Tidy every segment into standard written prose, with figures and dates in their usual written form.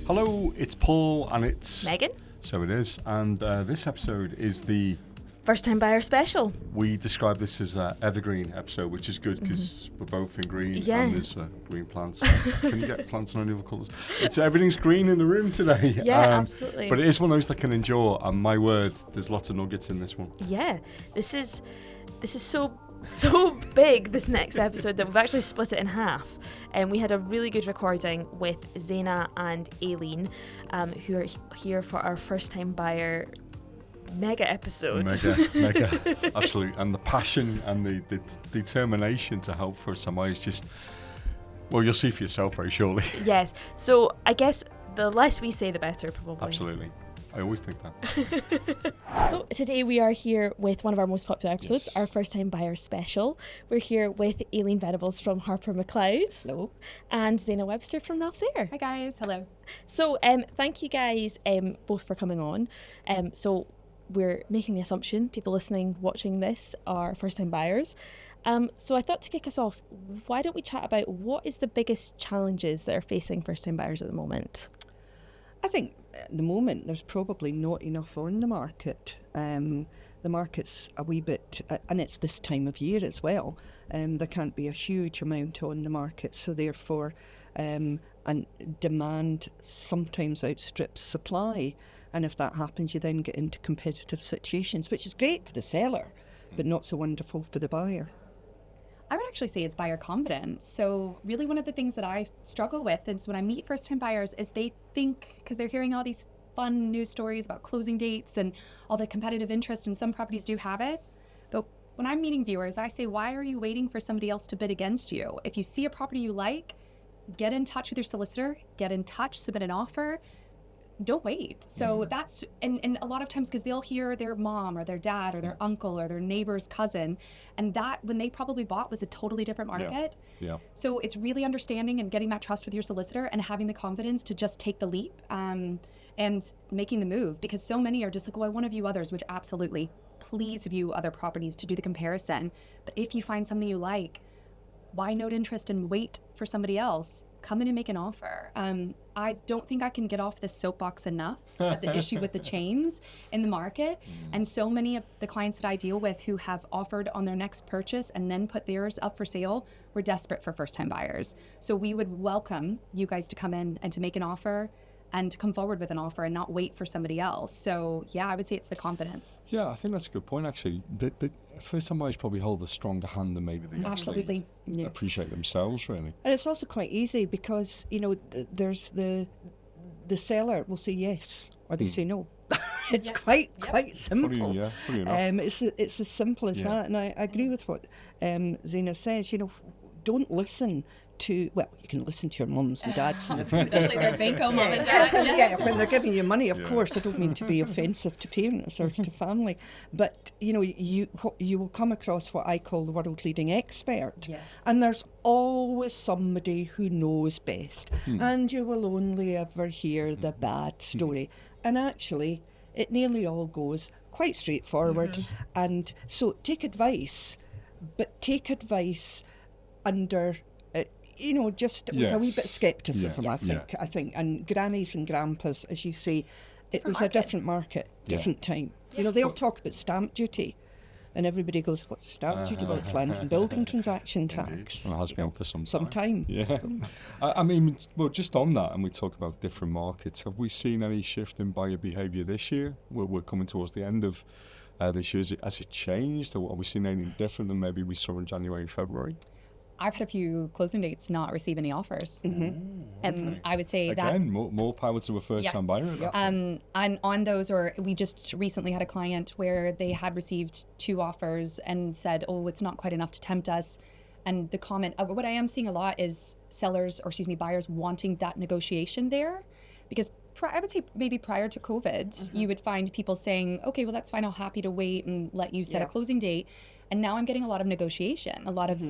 Hello, it's Paul and it's Megan. So it is, and this episode is the First time buyer special. We describe this as an evergreen episode, which is good because we're both in green and there's green plants. Can you get plants in any other colours? Everything's green in the room today. Yeah, absolutely. But it is one of those that can endure, and my word, there's lots of nuggets in this one. Yeah, this is so big, this next episode, that we've actually split it in half. And we had a really good recording with Tzana and Aileen, who are here for our first time buyer mega episode. Mega, absolutely. And the passion and the determination to help first time buyers just, well, you'll see for yourself very shortly. Yes. So I guess the less we say, the better, probably. Absolutely. I always think that. So today we are here with one of our most popular episodes, our first time buyer special. We're here with Aileen Venables from Harper Macleod. Hello. And Tzana Webster from Ralph's. Hi guys, hello. So thank you guys both for coming on. So we're making the assumption people listening, watching this are first time buyers. So I thought to kick us off, why don't we chat about what is the biggest challenges that are facing first time buyers at the moment? I think at the moment there's probably not enough on the market. The market's a wee bit, and it's this time of year as well, there can't be a huge amount on the market, so therefore and demand sometimes outstrips supply, and if that happens you then get into competitive situations, which is great for the seller but not so wonderful for the buyer. I would actually say it's buyer confidence. So really one of the things that I struggle with is when I meet first-time buyers is they think, because they're hearing all these fun news stories about closing dates and all the competitive interest, and some properties do have it. But when I'm meeting viewers, I say, why are you waiting for somebody else to bid against you? If you see a property you like, get in touch with your solicitor, get in touch, submit an offer. Don't wait. So that's, and a lot of times, because they'll hear their mom or their dad or their uncle or their neighbor's cousin, and that when they probably bought was a totally different market. Yeah. So it's really understanding and getting that trust with your solicitor and having the confidence to just take the leap and making the move, because so many are just like, well, I want to view others, which absolutely, please view other properties to do the comparison. But if you find something you like, why note interest and wait for somebody else? Come in and make an offer. I don't think I can get off this soapbox enough at the issue with the chains in the market. And so many of the clients that I deal with who have offered on their next purchase and then put theirs up for sale were desperate for first-time buyers. So we would welcome you guys to come in and to make an offer and to come forward with an offer and not wait for somebody else. So yeah, I would say it's the confidence. Yeah, I think that's a good point actually. The first-time buyers probably hold a stronger hand than maybe they Absolutely. actually appreciate themselves, really. And it's also quite easy because, you know, there's the seller will say yes or they say no. It's quite simple. Funny enough. It's as simple as that, and I agree with what Tzana says. You know, don't listen to, well, you can listen to your mums and dads and Especially their Banco mom and dad. Yeah, when they're giving you money, of course. I don't mean to be offensive to parents or to family, but you know, you will come across what I call the world leading expert. Yes. And there's always somebody who knows best, and you will only ever hear the bad story. And actually, it nearly all goes quite straightforward. And so take advice, but take advice under you know, just with a wee bit of scepticism, I think. And grannies and grandpas, as you say, it was a different market, different time. You know, they'll talk about stamp duty, and everybody goes, what's stamp duty? Well, it's land and building transaction tax. Well, it has been for some time. Yeah. I mean, well, just on that, and we talk about different markets, have we seen any shift in buyer behaviour this year? We're coming towards the end of this year. Has it changed, or have we seen anything different than maybe we saw in January, February? I've had a few closing dates not receive any offers. And I would say again, more power to a first-time buyer. And on those, or we just recently had a client where they had received 2 offers and said, oh, it's not quite enough to tempt us. And the comment, what I am seeing a lot is buyers wanting that negotiation there, because I would say maybe prior to COVID, you would find people saying, okay, well, that's fine, I'm happy to wait and let you set a closing date. And now I'm getting a lot of negotiation, a lot of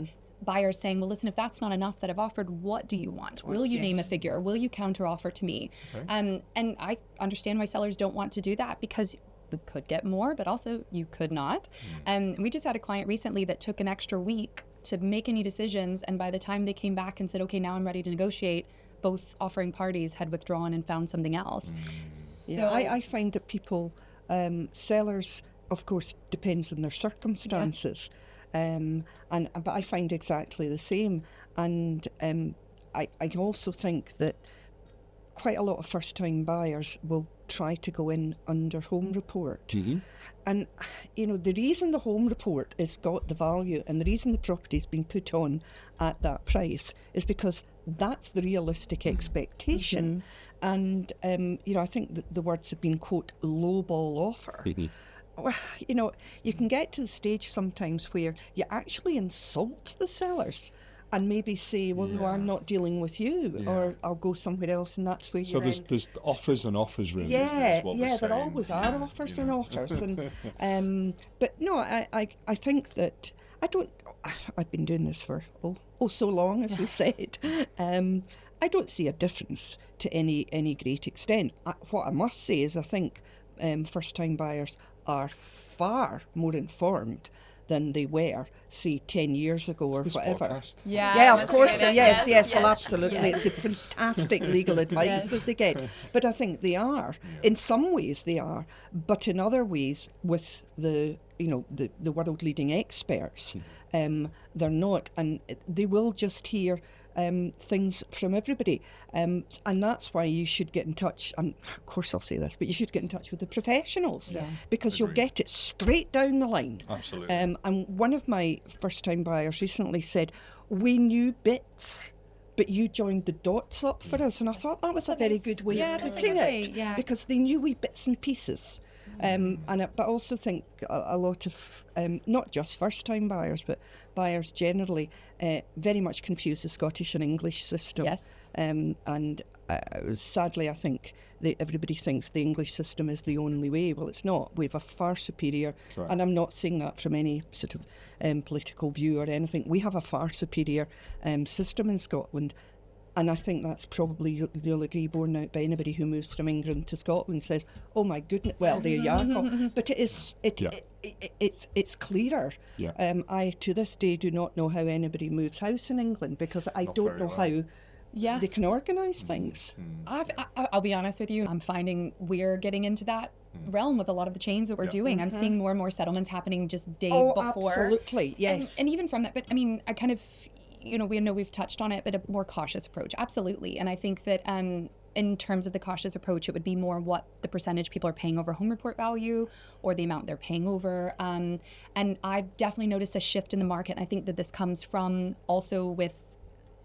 buyers saying, well, listen, if that's not enough that I've offered, what do you want? Will you name a figure? Will you counter offer to me? And I understand why sellers don't want to do that, because you could get more, but also you could not. And we just had a client recently that took an extra week to make any decisions, and by the time they came back and said, okay, now I'm ready to negotiate, both offering parties had withdrawn and found something else. Yeah, I find that people, sellers, of course, depends on their circumstances, but I find exactly the same. And I also think that quite a lot of first-time buyers will try to go in under home report. And, the reason the home report has got the value and the reason the property's been put on at that price is because that's the realistic expectation. And, I think that the words have been, quote, lowball offer. Well, you can get to the stage sometimes where you actually insult the sellers and maybe say, well, no, I'm not dealing with you, or I'll go somewhere else, and that's where so you're there's offers and offers, really. Yeah, isn't it, is what we're there saying. always are offers and offers. And but no, I think that I've been doing this for so long, as we said. I don't see a difference to any great extent. What I must say is I think first-time buyers are far more informed than they were, say, 10 years ago or whatever. Podcast. Yeah, of course. Yes. Yes. Well, absolutely. Yes. It's a fantastic legal advice that they get. But I think they are. In some ways they are. But in other ways, with the world leading experts, they're not. And they will just hear things from everybody. And that's why you should get in touch, and of course I'll say this, but you should get in touch with the professionals, because you'll get it straight down the line. Absolutely. And one of my first-time buyers recently said, we knew bits, but you joined the dots up for us. And I thought that was a very good way of putting it, because they knew wee bits and pieces. But I also think a lot of, not just first-time buyers, but buyers generally, very much confuse the Scottish and English system. Yes. And sadly, I think everybody thinks the English system is the only way. Well, it's not. We have a far superior, and I'm not saying that from any sort of political view or anything. We have a far superior system in Scotland. And I think that's probably, you'll agree, borne out by anybody who moves from England to Scotland says, "Oh my goodness!" Well, there you are. But it's clearer. Yeah. I to this day do not know how anybody moves house in England, because I don't know how they can organise things. I'll be honest with you. I'm finding we're getting into that realm with a lot of the chains that we're doing. I'm seeing more and more settlements happening just day before. Absolutely, yes. And even from that, but I mean, I kind of, we know we've touched on it, but a more cautious approach. Absolutely. And I think that in terms of the cautious approach, it would be more what the percentage people are paying over home report value or the amount they're paying over. And I've definitely noticed a shift in the market. And I think that this comes from also with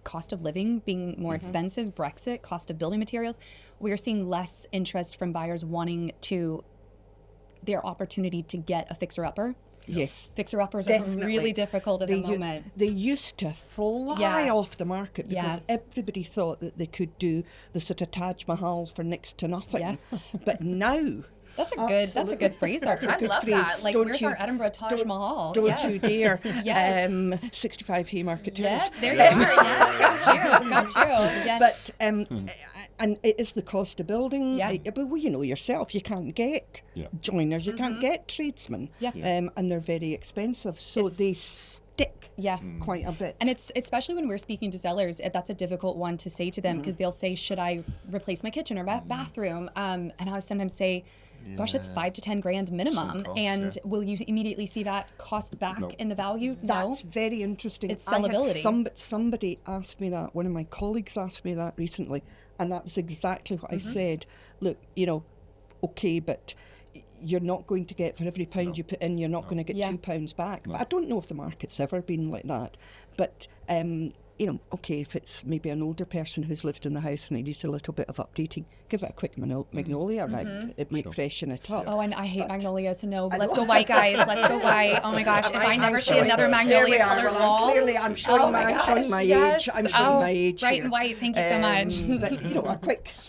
cost of living being more expensive, Brexit, cost of building materials. We are seeing less interest from buyers wanting their opportunity to get a fixer-upper. Yes. Fixer-uppers Definitely. are really difficult at the moment. They used to fly off the market because everybody thought that they could do the sort of Taj Mahal for next to nothing. Yeah. But now... That's a good phrase. I love that. Like, where's our Edinburgh Taj Mahal? Don't you dare. Yes. 65 Haymarket Terrace. Yes, there you are. Yes, got you. Yes. But and it is the cost of building. Yeah. But well, you know yourself, you can't get joiners, you can't get tradesmen. Yeah. And they're very expensive, so they stick quite a bit. And it's especially when we're speaking to sellers, that's a difficult one to say to them, because they'll say, should I replace my kitchen or bathroom? And I would sometimes say, gosh, it's 5 to 10 grand minimum. Cost, and will you immediately see that cost back in the value? That's very interesting. It's sellability. Somebody asked me that. One of my colleagues asked me that recently, and that was exactly what I said. Look, okay, but you're not going to get, for every pound you put in, you're not going to get £2 back. But I don't know if the market's ever been like that. But okay, if it's maybe an older person who's lived in the house and it needs a little bit of updating, give it a quick magnolia round. It might freshen it up. Oh, and I hate magnolia, so no. Let's go white, guys. Let's go white. Oh my gosh, if I never see another magnolia colored wall. Clearly, I'm showing my age. I'm showing my age. Bright here. and white. Thank you so much. But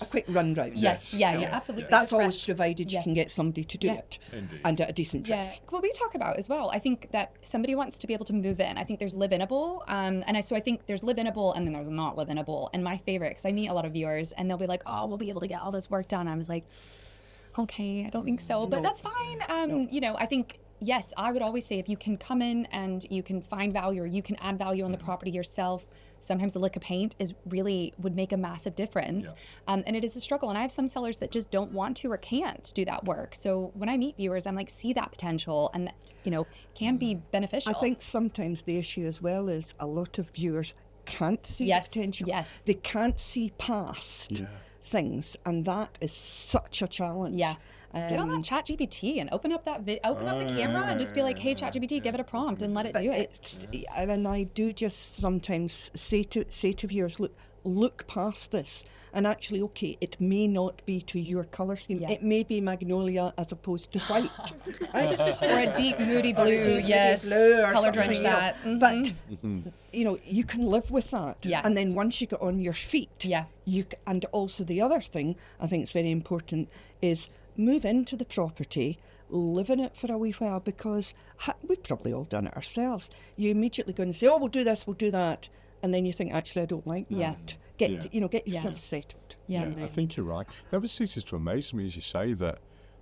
a quick rundown. Yes. Yeah, absolutely. That's always fresh. provided you can get somebody to do it, and at a decent price. Yeah, what we talk about as well. I think that somebody wants to be able to move in. I think there's live-inable, so I think there's live-inable and then there's not live-inable. And my favorite, because I meet a lot of viewers and they'll be like, "Oh, we'll be able to get all this work done." I was like, "Okay, I don't think so, but that's fine." I think yes, I would always say if you can come in and you can find value or you can add value on the property yourself, sometimes a lick of paint would make a massive difference. And it is a struggle. And I have some sellers that just don't want to or can't do that work. So when I meet viewers, I'm like, see that potential and, can be beneficial. I think sometimes the issue as well is a lot of viewers can't see the potential. Yes. They can't see past things. And that is such a challenge. Yeah. Get on that ChatGPT and open up the camera and just be like, hey, ChatGPT, give it a prompt and let it do it. And I do just sometimes say to viewers, look past this. And actually, okay, it may not be to your colour scheme. Yeah. It may be magnolia as opposed to white. Or a deep moody blue, yes. Color drench that. But, you can live with that. Yeah. And then once you get on your feet, and also the other thing I think is very important is move into the property, live in it for a wee while, because we've probably all done it ourselves. You immediately go and say, oh, we'll do this, we'll do that. And then you think, actually, I don't like that. Get yourself settled. Yeah. I think you're right. It never ceases to amaze me, as you say, that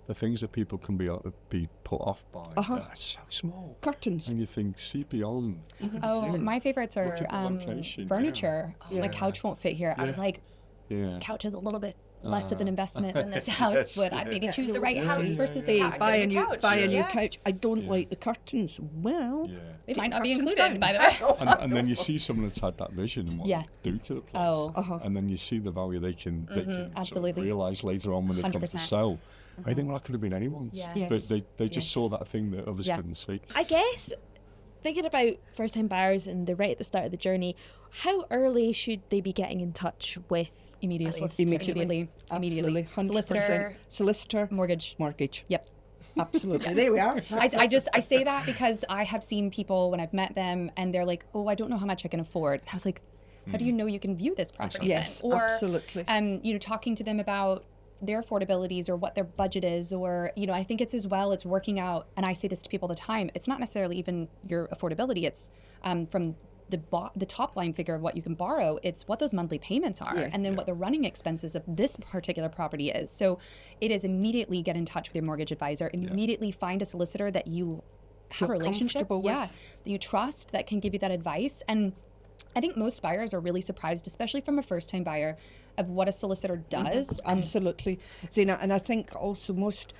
the things that people can be put off by are so small. Curtains. And you think, see beyond. Oh, my favorites are Look at the location, furniture. My couch won't fit here. I was like, couch is a little bit less of an investment than this house would. I'd maybe choose the right house versus the couch. Buy a new couch. I don't like the curtains. Well, it might not be included, by the way. And then you see someone that's had that vision and what they do to the place. And then you see the value they can sort of realise later on when they come to sell. I think that could have been anyone's. But they just saw that thing that others couldn't see. I guess, thinking about first-time buyers and they're right at the start of the journey, how early should they be getting in touch with Immediately. 100%. Solicitor. Mortgage. Yep. Absolutely. There we are. I say that because I have seen people when I've met them and they're like, oh, I don't know how much I can afford. I was like, how do you know you can view this property Yes, then? Or, absolutely. Talking to them about their affordabilities or what their budget is, or, I think it's working out, and I say this to people all the time, it's not necessarily even your affordability, it's from the top line figure of what you can borrow, it's what those monthly payments are, and then what the running expenses of this particular property is. So it is immediately get in touch with your mortgage advisor, immediately find a solicitor that you have a relationship with, that you trust, that can give you that advice. And I think most buyers are really surprised, especially from a first-time buyer, of what a solicitor does. Absolutely, Tzana. And I think also most,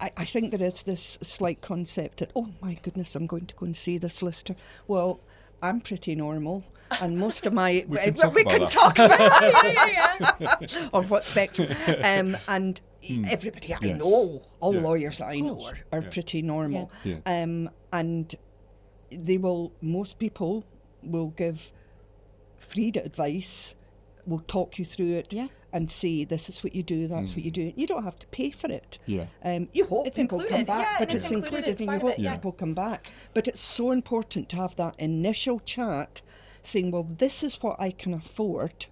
I think there is this slight concept that, oh my goodness, I'm going to go and see the solicitor. Well, I'm pretty normal, and most of my we can talk about on what spectrum, and everybody I know, all lawyers I know are pretty normal, and most people will give free advice, will talk you through it. And say, this is what you do, that's what you do. You don't have to pay for it. You hope it's people included. come back, Yeah, but it's included, and you hope people come back. But it's so important to have that initial chat saying, well, this is what I can afford.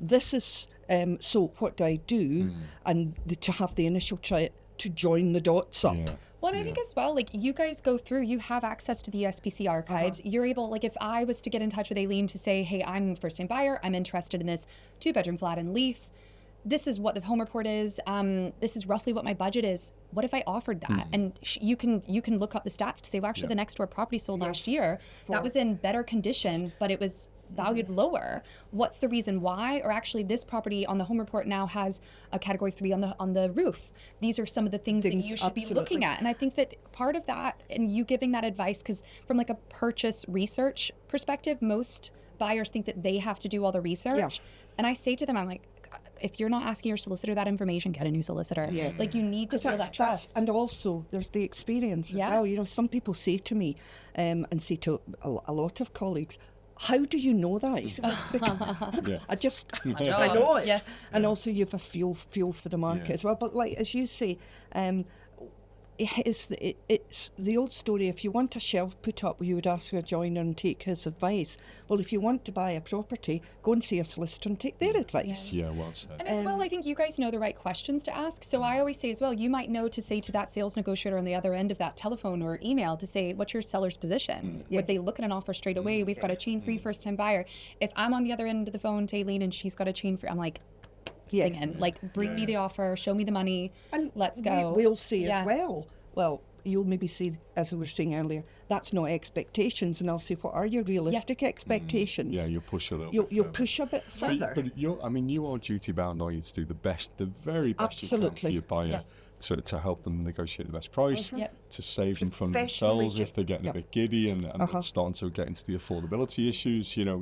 This is, so what do I do? And to have the initial chat to join the dots up. Well, and I think as well, like you guys go through, you have access to the ESPC archives. You're able, like if I was to get in touch with Aileen to say, hey, I'm a first-time buyer, I'm interested in this 2-bedroom flat in Leith. This is what the home report is. This is roughly what my budget is. What if I offered that? And you can look up the stats to say, well, actually, the next door property sold last year. That was in better condition, but it was valued lower. What's the reason why? Or actually, this property on the home report now has a category 3 on the roof. These are some of the things that you should be looking at. And I think that part of that, and you giving that advice, because from like a purchase research perspective, most buyers think that they have to do all the research. And I say to them, I'm like, if you're not asking your solicitor that information, get a new solicitor. Like you need to feel that trust. And also there's the experience as well. Some people say to me, and say to a lot of colleagues, how do you know that? He said, I know it. And also you have a feel for the market as well. But like as you say, it's the old story. If you want a shelf put up, you would ask a joiner and take his advice. Well, if you want to buy a property, go and see a solicitor and take their advice. Well said. And as well, I think you guys know the right questions to ask. So I always say as well, you might know to say to that sales negotiator on the other end of that telephone or email to say, what's your seller's position? Would they look at an offer straight away? We've got a chain-free first-time buyer. If I'm on the other end of the phone to Aileen and she's got a chain-free, I'm like, singing. Like, bring me the offer, show me the money, and let's go. We'll say as well, you'll maybe say, as we were saying earlier, that's not expectations, and I'll say, what are your realistic expectations? Yeah, you'll push a little You'll bit further. push a bit further. But you are duty bound, are you, to do the very best you can for Absolutely. your buyer, Yes. to help them negotiate the best price, Yep. to save them from Professionally themselves if they're getting a bit giddy and starting to get into the affordability issues. You know,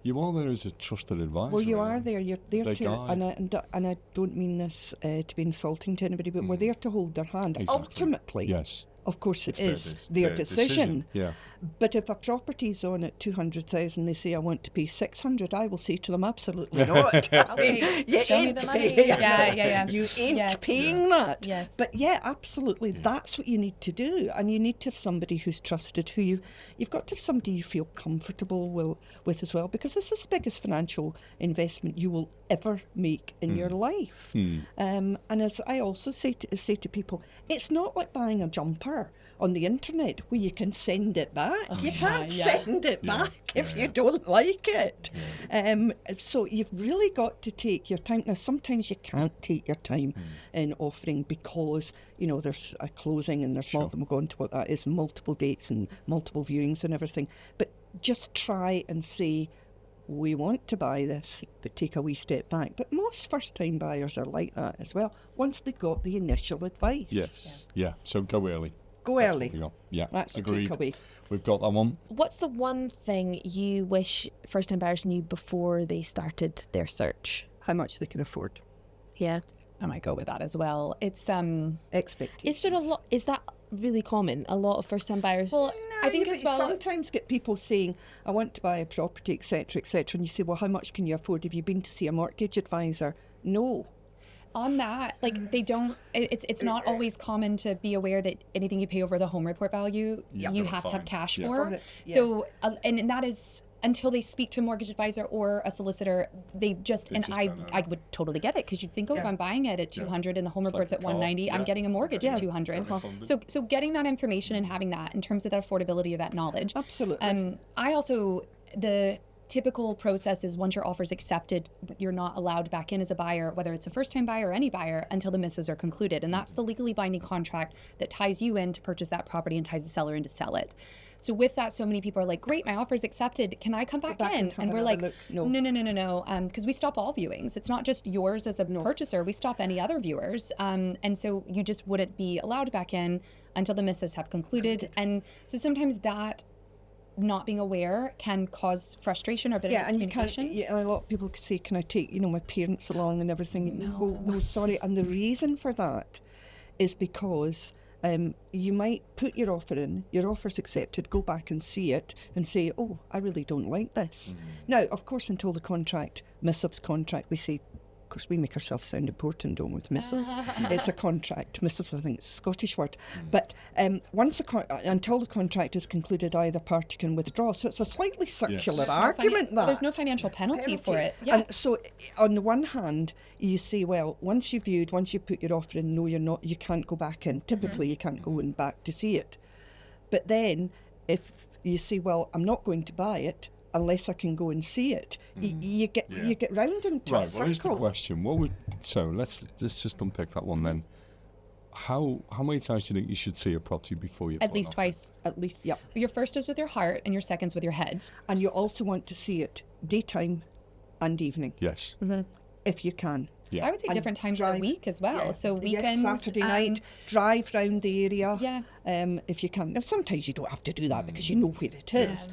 you are there as a trusted advisor. Well, you really. are there. You're there They to, guide. and I don't mean this to be insulting to anybody, but we're there to hold their hand. Exactly. Ultimately, Yes. of course, It's it is their decision. Yeah. But if a property's on at 200,000, they say I want to pay 600, I will say to them, absolutely not. I'll say, You show me ain't the money. paying. Yeah. You ain't Yes. paying that. Yes. But yeah, absolutely, that's what you need to do, and you need to have somebody who's trusted, who you've got to have somebody you feel comfortable with as well, because this is the biggest financial investment you will ever make in your life. And as I also say to people, it's not like buying a jumper on the internet where you can send it back. You can't send it back if you don't like it. So you've really got to take your time. Now, sometimes you can't take your time in offering because, there's a closing and there's we'll go on to what that is, multiple dates and multiple viewings and everything. But just try and say, we want to buy this, but take a wee step back. But most first-time buyers are like that as well, once they've got the initial advice. Yes. Yeah. So go early. Go That's early. what we got. Yeah. That's the agreed. takeaway. We've got that one. What's the one thing you wish first-time buyers knew before they started their search? How much they can afford. Yeah. I might go with that as well. It's Expectations. Is there a lot? Is that really common? A lot of first-time buyers. Well, I think but as well. You sometimes get people saying, I want to buy a property, etc., etc., and you say, well, how much can you afford? Have you been to see a mortgage advisor? No. On that, like they don't. It's not always common to be aware that anything you pay over the home report value, you you're have to have fine. cash Yeah. for. Yeah. So, and that is until they speak to a mortgage advisor or a solicitor. They just They and just I don't know. I would totally get it, because you'd think, oh, if I'm buying it at 200 and the home It's like report's a at car. 190, I'm Yeah. getting a mortgage at Yeah. 200. Got it funded. So getting that information and having that in terms of that affordability of that knowledge. Absolutely. I also, the typical process is once your offer's accepted, you're not allowed back in as a buyer, whether it's a first-time buyer or any buyer, until the misses are concluded. And that's the legally binding contract that ties you in to purchase that property and ties the seller in to sell it. So with that, so many people are like, great, my offer's accepted. Can I come back, back in? and have And we're another like, look. no. Because we stop all viewings. It's not just yours as a purchaser. We stop any other viewers. And so you just wouldn't be allowed back in until the misses have concluded. And so sometimes that not being aware can cause frustration or a bit of And you can't. miscommunication. Yeah, and a lot of people could say, "Can I take, my parents along and everything?" No, sorry. And the reason for that is because you might put your offer in, your offer's accepted, go back and see it, and say, "Oh, I really don't like this." Now, of course, until the missives contract, we say. Of course, we make ourselves sound important, don't we, with missives? It's a contract. Missives, I think, is a Scottish word. But until the contract is concluded, either party can withdraw. So it's a slightly circular There's no argument, that. There's no financial penalty for it. Yeah. And so, on the one hand, you say, well, once you put your offer in, no, you can't go back in. Typically, you can't go in back to see it. But then, if you say, well, I'm not going to buy it unless I can go and see it, you get round into a Right. circle. Well, here's the question. So let's just unpick that one then. How many times do you think you should see a property before you? At least twice. At least, yeah. Your first is with your heart and your second's with your head. And you also want to see it daytime and evening, Yes. if you can. Yeah. I would say And different times of the drive- week as well. Yeah. So Yes, weekends. Saturday night, drive round the area. Yeah. If you can. Now, sometimes you don't have to do that because you know where it is.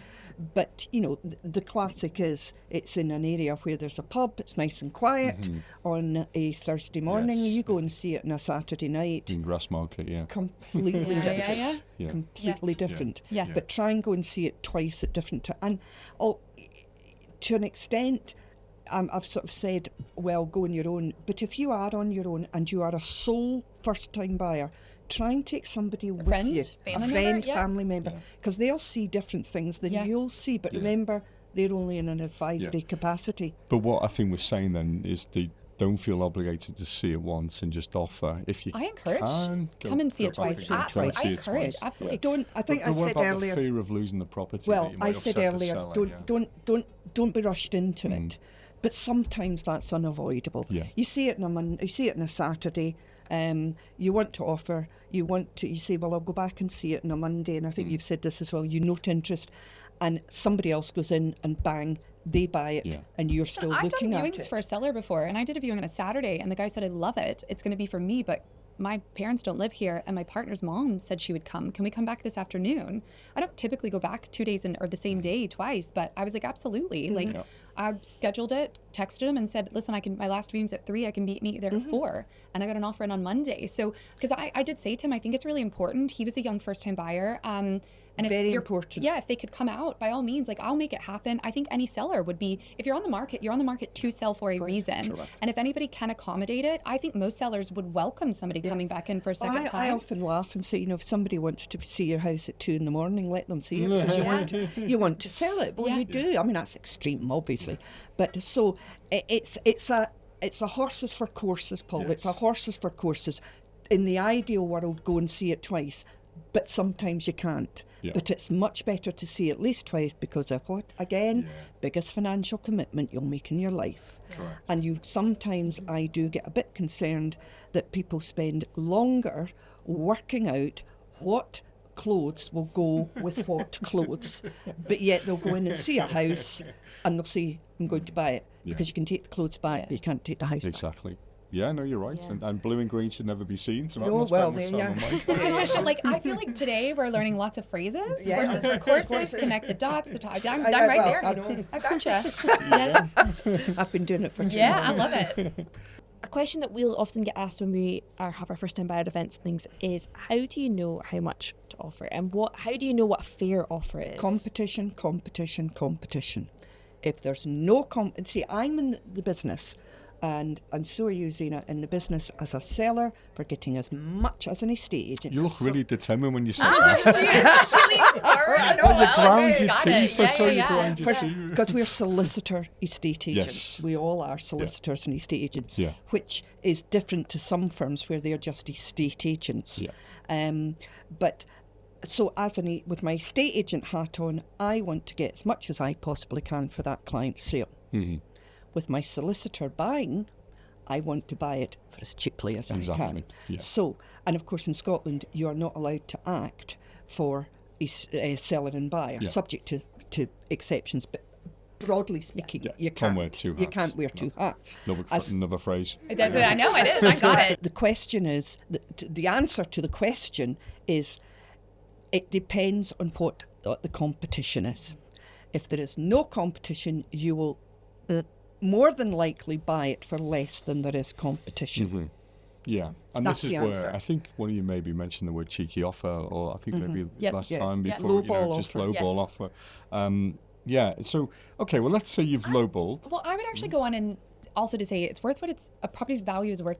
But, the classic is it's in an area where there's a pub, it's nice and quiet. On a Thursday morning, Yes. you go and see it on a Saturday night. In Grassmarket, yeah. Completely Yeah, different. yeah. Completely different. Yeah. But try and go and see it twice at different times. And to an extent, I've sort of said, well, go on your own. But if you are on your own and you are a sole first-time buyer, try and take somebody with friend, you, family a friend, member, yeah. family member, because they'll see different things than Yeah. you'll see. But remember, they're only in an advisory capacity. But what I think we're saying then is they don't feel obligated to see it once and just offer. If you I encourage. can, Come and see go it back twice. and Absolutely. see I it encourage. twice. Absolutely. Don't. I think But I what said about earlier. the fear of losing the property? that Well, you might I said upset the earlier, seller, don't be rushed into it. But sometimes that's unavoidable. Yeah. You see it on a Saturday, You want to offer, you say, well, I'll go back and see it on a Monday, and I think you've said this as well, you note interest, and somebody else goes in and bang, they buy it, and you're still I've looking done at viewings it. for a seller before, and I did a viewing on a Saturday, and the guy said, I love it. It's going to be for me, but my parents don't live here, and my partner's mom said she would come. Can we come back this afternoon? I don't typically go back 2 days or the same day twice, but I was like, absolutely. Like, I scheduled it, texted him, and said, listen, my last viewing's at 3. I can meet you there at 4. And I got an offer in on Monday. So, because I did say to him, I think it's really important. He was a young first-time buyer. And Very if important. Yeah, if they could come out, by all means, like, I'll make it happen. I think any seller would be, if you're on the market, you're on the market to sell for a reason. Correct. And if anybody can accommodate it, I think most sellers would welcome somebody coming back in for a second time. I often laugh and say, if somebody wants to see your house at 2 a.m, let them see it, because you want to sell it. Well, you do. I mean, that's extreme, obviously, but so it's a horses for courses, Paul. Yes. It's a horses for courses. In the ideal world, go and see it twice, but sometimes you can't. Yeah. But it's much better to see at least twice, because of what? Again, biggest financial commitment you'll make in your life. Correct. And sometimes I do get a bit concerned that people spend longer working out what clothes will go with what clothes, but yet they'll go in and see a house and they'll say, I'm going to buy it, because you can take the clothes back, but you can't take the house back. Exactly. Yeah, no, you're right. Yeah. And blue and green should never be seen. So Oh, that's well, very much there, on my yeah. mind. I feel like today we're learning lots of phrases Yeah. versus for courses, connect the dots, the top. I'm I- right well, there. I know. I gotcha. Yes. I've been doing it for 2 Yeah, I years. love it. A question that we'll often get asked when we have our first time buyer events and things is, how do you know how much to offer, and how do you know what a fair offer is? Competition, competition, competition. If there's no see, I'm in the business, and so are you, Tzana, in the business as a seller for getting as much as an estate agent. You look really determined when you say Oh, that. she leans forward. I know, Oh, you well, ground your got teeth. it. I saw Yeah, you yeah, grind your First, teeth. because we're solicitor estate agents. Yes. We all are solicitors and estate agents, Yeah. which is different to some firms where they're just estate agents. Yeah. But so with my estate agent hat on, I want to get as much as I possibly can for that client's sale. Mm-hmm. With my solicitor buying, I want to buy it for as cheaply as I Exactly, can. yeah. So, and of course in Scotland, you are not allowed to act for a seller and buyer, Yeah. subject to exceptions. But broadly speaking, Yeah. you Can't can't wear two You hats. can't wear two hats. Another phrase. That's it. I know it is. I got it. The question is, the answer to the question is, it depends on what the competition is. If there is no competition, you will more than likely buy it for less than there is competition. Mm-hmm. Yeah, and That's this is the where answer. I think one of you maybe mentioned the word cheeky offer, or I think maybe Yep. last Yeah. time Yeah. before, Lowball just offer. lowball Yes. offer. Yeah, so, okay, well, let's say you've lowballed. Well, I would actually go on and also to say it's worth what a property's value is worth.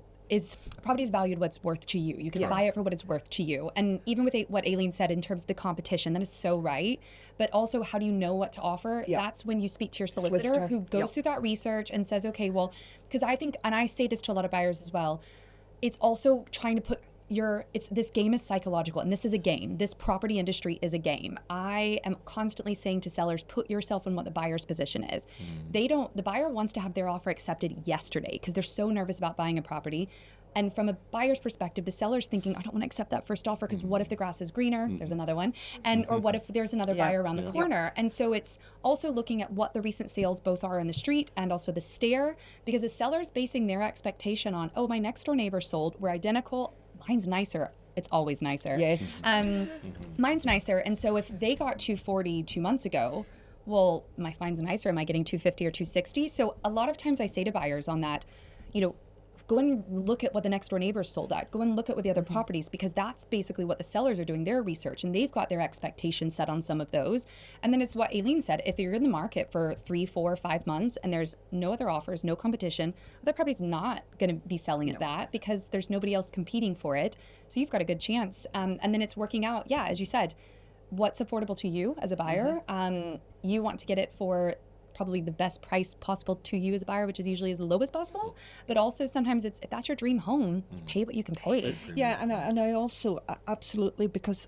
Property's valued what's worth to you. You can Yeah. buy it for what it's worth to you. And even with what Aileen said in terms of the competition, that is so right. But also, how do you know what to offer? Yeah. That's when you speak to your solicitor who goes Yep. through that research and says, okay, well, because I think, and I say this to a lot of buyers as well, it's also trying to put this game is psychological, and this is a game. This property industry is a game. I am constantly saying to sellers, put yourself in what the buyer's position is. The buyer wants to have their offer accepted yesterday because they're so nervous about buying a property. And from a buyer's perspective, the seller's thinking, I don't want to accept that first offer because what if the grass is greener? There's another one. Or what if there's another buyer around the corner? And so it's also looking at what the recent sales both are in the street and also the stare, because the seller's basing their expectation on, oh, my next door neighbor sold, we're identical, mine's nicer. It's always nicer. Yes. Mine's nicer. And so if they got 240 2 months ago, well, mine's nicer. Am I getting 250 or 260? So a lot of times I say to buyers on that, go and look at what the next door neighbors sold at. Go and look at what the other properties, because that's basically what the sellers are doing their research, and they've got their expectations set on some of those. And then it's what Aileen said, if you're in the market for 3, 4, 5 months and there's no other offers, no competition, that property's not going to be selling at that because there's nobody else competing for it. So you've got a good chance. And then it's working out, as you said, what's affordable to you as a buyer. You want to get it for probably the best price possible to you as a buyer, which is usually as low as possible. But also sometimes if that's your dream home, you pay what you can pay. Yeah, and I also, absolutely, because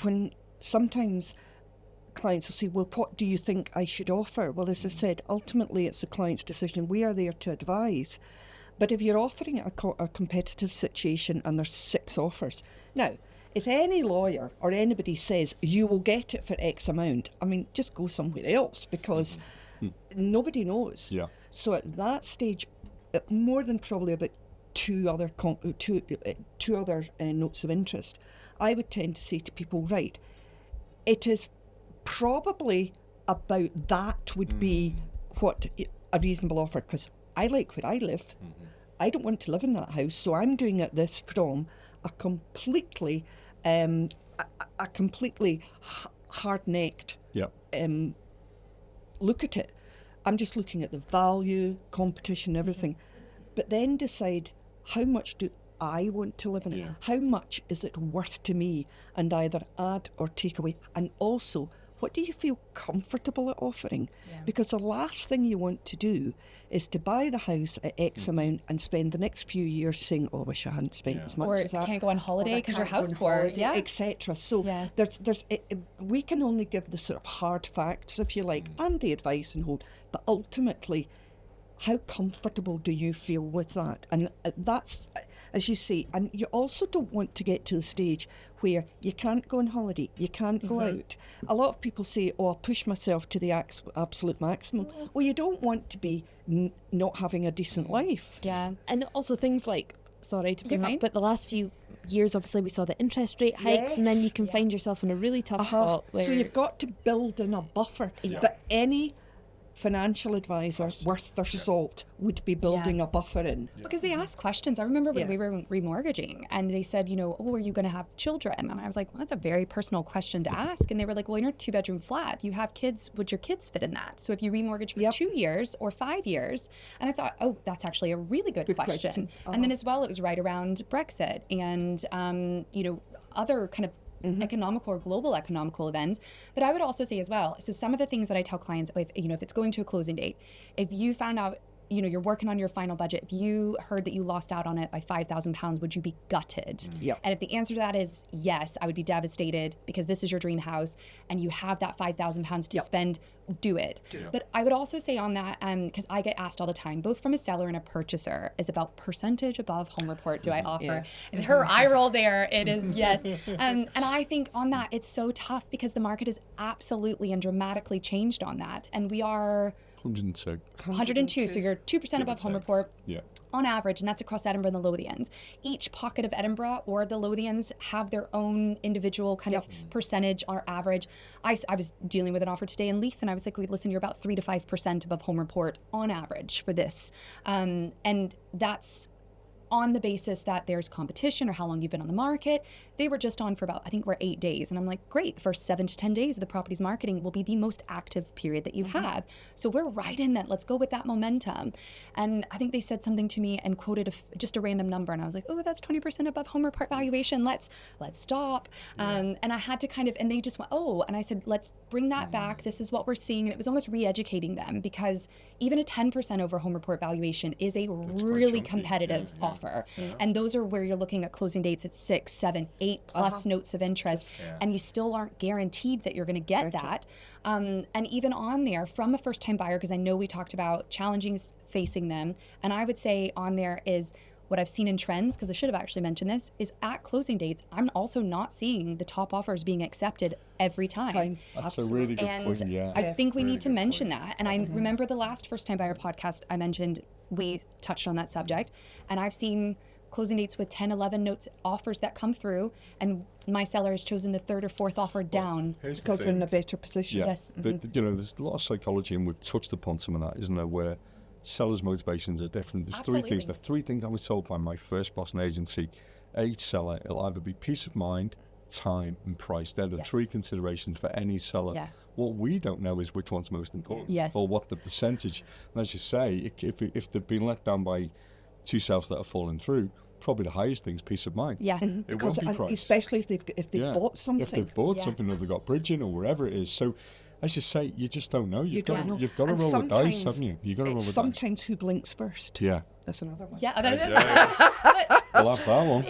when sometimes clients will say, well, what do you think I should offer? Well, as I said, ultimately it's the client's decision. We are there to advise. But if you're offering a competitive situation and there's 6 offers, now, if any lawyer or anybody says you will get it for X amount, I mean, just go somewhere else, because nobody knows. Yeah. So at that stage, more than probably about two other notes of interest, I would tend to say to people, right, it is probably about that would be what a reasonable offer, because I like where I live. I don't want to live in that house, so I'm doing this from a completely hard-necked look at it. I'm just looking at the value, competition, everything, but then decide how much do I want to live in it? How much is it worth to me, and either add or take away? And also, what do you feel comfortable at offering? Because the last thing you want to do is to buy the house at X amount and spend the next few years saying, oh, I wish I hadn't spent as much as that. Or can't go on holiday because you're house poor. Etc. So we can only give the sort of hard facts, if you like, and the advice and hold, but ultimately, how comfortable do you feel with that? And that's, as you say, and you also don't want to get to the stage where you can't go on holiday, you can't go out. A lot of people say, oh, I'll push myself to the absolute maximum. Well, you don't want to be not having a decent life. Yeah. And also things like, sorry to bring up, but the last few years, obviously, we saw the interest rate hikes, and then you can find yourself in a really tough spot. Where so you've got to build in a buffer. But any financial advisor worth their salt would be building a buffer in. Because they ask questions. I remember when we were remortgaging, and they said, are you going to have children? And I was like, well, that's a very personal question to ask. And they were like, well, in your 2-bedroom flat, you have kids. Would your kids fit in that? So if you remortgage for 2 years or 5 years, and I thought, oh, that's actually a really good question. And then as well, it was right around Brexit and, other kind of economical or global economical events. But I would also say as well, so some of the things that I tell clients, if it's going to a closing date, if you found out, you're working on your final budget, if you heard that you lost out on it by £5,000, would you be gutted? And if the answer to that is yes, I would be devastated, because this is your dream house and you have that £5,000 to spend, do it. But I would also say on that, because I get asked all the time, both from a seller and a purchaser, is about percentage above home report do I offer? And her eye roll there, it is yes. And I think on that, it's so tough, because the market has absolutely and dramatically changed on that. And we are 102, so you're 2% above home report on average, and that's across Edinburgh and the Lothians. Each pocket of Edinburgh or the Lothians have their own individual kind of percentage or average. I was dealing with an offer today in Leith, and I was like, listen, you're about 3 to 5% above home report on average for this. And that's on the basis that there's competition or how long you've been on the market. They were just on for about, I think we're 8 days. And I'm like, great, the first 7 to 10 days of the property's marketing will be the most active period that you have. So we're right in that. Let's go with that momentum. And I think they said something to me and quoted just a random number. And I was like, oh, that's 20% above home report valuation. Let's stop. And I had to and they just went, oh, and I said, let's bring that back. This is what we're seeing. And it was almost re-educating them, because even a 10% over home report valuation is a really competitive offer. And those are where you're looking at closing dates at 6, 7, 8 plus notes of interest, and you still aren't guaranteed that you're going to get that. And even on there, from a first-time buyer, because I know we talked about challenges facing them, and I would say on there is what I've seen in trends, because I should have actually mentioned this, is at closing dates, I'm also not seeing the top offers being accepted every time. That's a really good point, I think we need to mention that. And I remember the last first-time buyer podcast I mentioned, we touched on that subject, and I've seen closing dates with 10, 11 notes offers that come through, and my seller has chosen the 3rd or 4th offer down. Because they're in a better position. Yes. There's a lot of psychology, and we've touched upon some of that, isn't there, where sellers' motivations are different. There's 3 things. The 3 things I was told by my first boss in agency: each seller, it'll either be peace of mind, time, and price. They're the 3 considerations for any seller. What we don't know is which one's most important, or what the percentage. And as you say, if they've been let down by 2 sales that are falling through, probably the highest thing is peace of mind. It because won't be price. Especially if they've bought something. If they've bought something, or they've got bridging, or wherever it is. So, as you say, you just don't know. You've got to roll the dice, haven't you? You've got to roll the dice. Sometimes who blinks first. Yeah. That's another one. We'll have that one.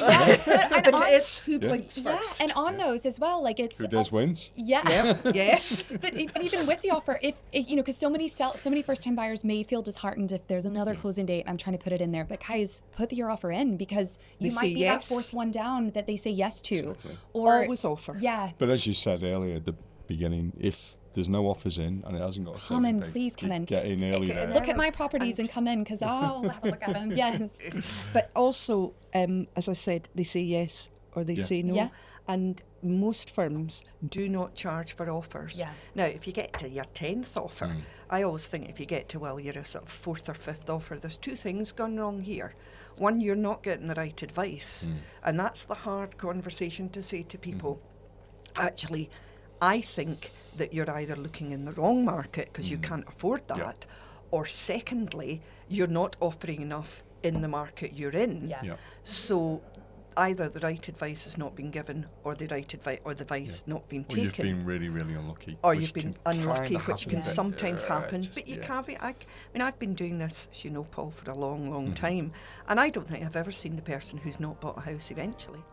But it's who Yeah. blinks Yeah, first. and on those as well, like it's Who does also- wins? Yeah. Yes. But even with the offer, if you know, because so many first-time buyers may feel disheartened if there's another closing date. I'm trying to put it in there, but guys, put your offer in because you They might say be yes. that fourth one down that they say yes to, Exactly. or Always offer. yeah, But as you said earlier at the beginning, if there's no offers in and it hasn't got a come in, closing date, please come you in. Get in early there. Look at my properties and come in because I'll have a look at them. Yes. But also, as I said, they say yes or they Yeah. say no. Yeah. And most firms do not charge for offers. Yeah. Now, if you get to your 10th offer, I always think if you get to, well, you're a sort of 4th or 5th offer, there's two things gone wrong here. One, you're not getting the right advice. And that's the hard conversation to say to people. Actually, I think that you're either looking in the wrong market because you can't afford that, Yeah. or secondly, you're not offering enough in the market you're in. Yeah. Yeah. So either the right advice has not been given or the right advice or the advice not been Or you've taken. been really, really unlucky. Or which you've been can unlucky, kinda which can happen. sometimes Yeah, happen. just- But you yeah. can't. I mean, I've been doing this, as you know, Paul, for a long, long time, and I don't think I've ever seen the person who's not bought a house eventually.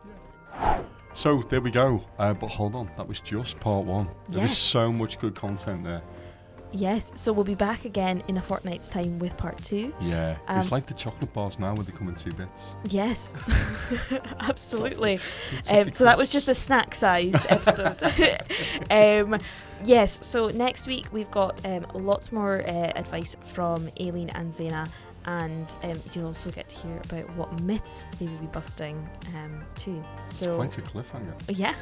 So there we go. But hold on, that was just part one. There is Yes. so much good content there. Yes, so we'll be back again in a fortnight's time with part 2. Yeah, it's Um, like the chocolate bars now where they come in 2 bits. Yes, absolutely. Toffee So that was crisps. just a snack-sized episode. Yes, so next week we've got lots more advice from Aileen and Tzana, and you'll also get to hear about what myths they will be busting too. It's So quite a cliffhanger. yeah,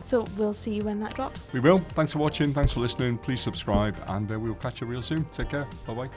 so we'll see you when that drops. We will. Thanks for watching. Thanks for listening. Please subscribe, and we'll catch you real soon. Take care. Bye bye.